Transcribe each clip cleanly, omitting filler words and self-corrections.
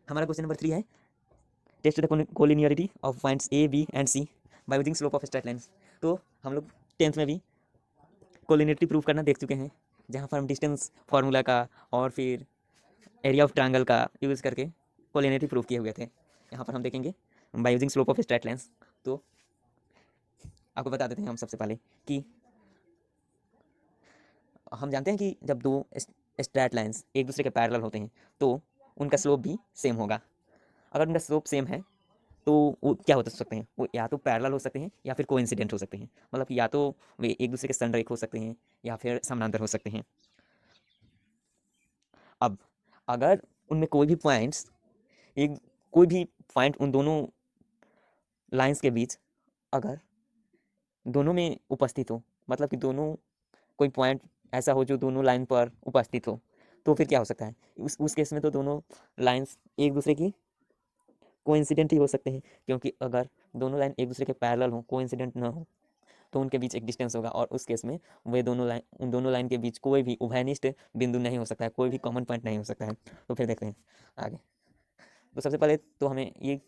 हमारा question number 3 है, test the collinearity of points A B and C by using slope of straight lines. तो हम लोग 10th में भी कोलिनियरिटी प्रूव करना देख चुके हैं, जहाँ पर हम डिस्टेंस फार्मूला का और फिर एरिया ऑफ ट्रायंगल का यूज़ करके कोलिनियरिटी प्रूव किए हुए थे। यहाँ पर हम देखेंगे bye using slope of straight lines. तो आपको बता देते हैं हम सबसे पहले कि हम जानते हैं कि जब दो स्ट्रेट लाइन्स एक दूसरे के पैरेलल होते हैं तो उनका स्लोप भी सेम होगा। अगर उनका स्लोप सेम है तो वो क्या हो सकते हैं, वो या तो पैरेलल हो सकते हैं या फिर कोइंसिडेंट हो सकते हैं, मतलब कि या तो वे एक दूसरे के संरेख हो सकते हैं या फिर समानांतर हो सकते हैं। अब अगर उनमें एक कोई भी पॉइंट उन दोनों लाइंस के बीच अगर दोनों में उपस्थित हो, मतलब कि दोनों कोई पॉइंट ऐसा हो जो दोनों लाइन पर उपस्थित हो, तो फिर क्या हो सकता है, उस केस में तो दोनों लाइंस एक दूसरे की कोइंसिडेंट ही हो सकते हैं, क्योंकि अगर दोनों लाइन एक दूसरे के पैरेलल हो, कोइंसिडेंट ना हो, तो उनके बीच एक डिस्टेंस होगा और उस केस में वे उन दोनों लाइन के बीच कोई भी उभयनिष्ठ बिंदु नहीं हो सकता है, कोई भी कॉमन पॉइंट नहीं हो सकता है। तो फिर देखते हैं आगे। तो सबसे पहले तो हमें ये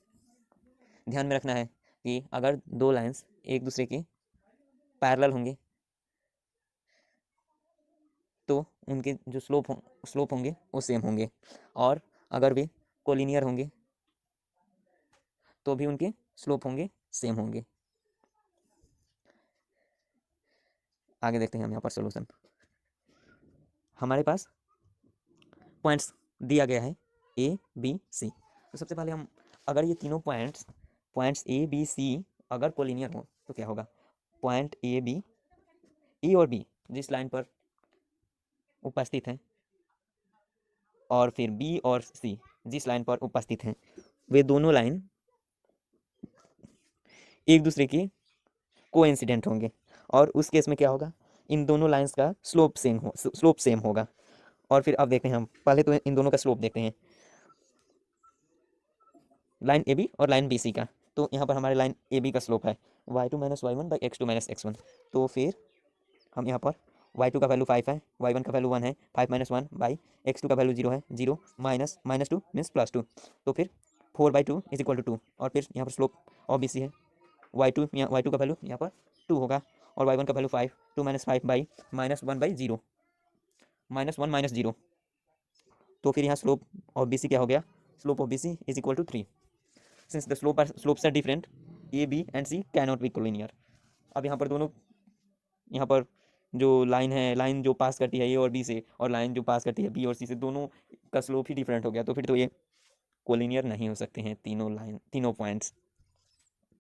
ध्यान में रखना है कि अगर दो लाइंस एक दूसरे के पैरेलल होंगे तो उनके जो स्लोप होंगे वो सेम होंगे, और अगर वे कोलिनियर होंगे तो भी उनके स्लोप होंगे सेम होंगे। आगे देखते हैं हम यहाँ पर सोल्यूशन। हमारे पास पॉइंट्स दिया गया है ए बी सी। तो सबसे पहले हम अगर ये तीनों पॉइंट्स ए बी सी अगर कोलिनियर हो तो क्या होगा, पॉइंट ए और बी जिस लाइन पर उपस्थित हैं और फिर बी और सी जिस लाइन पर उपस्थित हैं, वे दोनों लाइन एक दूसरे की कोइंसिडेंट होंगे, और उस केस में क्या होगा, इन दोनों लाइंस का स्लोप सेम होगा। और फिर अब देखते हैं हम पहले तो इन दोनों का स्लोप देखते हैं, लाइन ए बी और लाइन बी सी का। तो यहाँ पर हमारे लाइन ए बी का स्लोप है y2 minus y1 by x2 minus x1। तो फिर हम यहाँ पर y2 का वैल्यू 5 है, y1 का वैल्यू 1 है, 5 माइनस 1 बाई x2 का वैल्यू 0 है, 0 माइनस माइनस 2 मीन्स प्लस 2। तो फिर 4/2 इज इक्वल टू 2, और फिर यहाँ पर स्लोप ऑफ बी सी है y2 का वैल्यू यहाँ पर 2 होगा, और y1 का value 5, 2 minus 5 by minus 1 by 0, minus 1 minus 0। तो फिर यहाँ स्लोप ऑफ बी सी क्या हो गया, slope of B C is equal to 3। Since the slopes are different, A B and C cannot be collinear. अब यहाँ पर जो लाइन जो पास करती है ए और बी से, और लाइन जो पास करती है बी और सी से, दोनों का स्लोप ही डिफरेंट हो गया, तो फिर तो ये कोलिनियर नहीं हो सकते हैं तीनों पॉइंट्स।